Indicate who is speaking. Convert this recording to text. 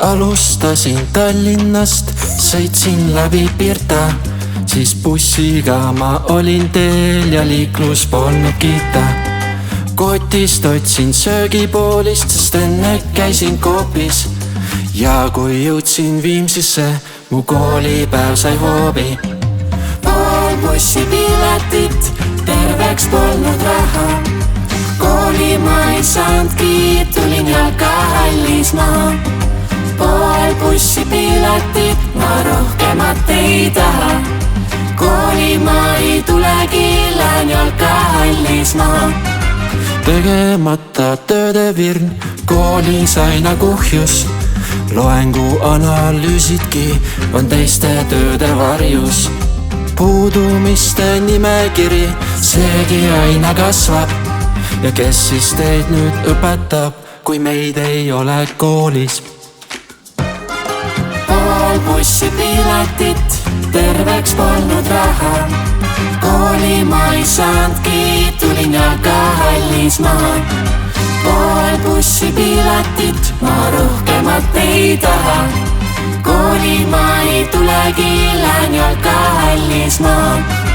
Speaker 1: Alustasin Tallinnast, sõitsin läbi Pirta, siis bussiga ma olin teel ja liiklus polnud kiita. Kotist otsin söögipoolist, sest enne käisin Coopis ja kui jõudsin Viimsisse, mu koolipäev sai hoobi. Pool bussipiletit, terveks polnud raha, kooli ma ei saandki, tulin jalkahallis maha. Pool bussipiletit, ma rohkemat ei taha, kooli ma ei tulegi, lähen jalkahallis maha. Tegemata tööde virn, koolis aina kuhjus, loengu analüüsidki on teiste tööde varjus. Puudumiste nimekiri, seegi aina kasvab ja kes siis teid nüüd õpetab, kui meid ei ole koolis. Pool bussipiletit, terveks polnud raha, kooli ma ei saandki, tulin jalkahallis maha. Pool bussipiletit, ma rohkemat ei taha, kooli ma ei tulegi, lähen jalkahallis maha.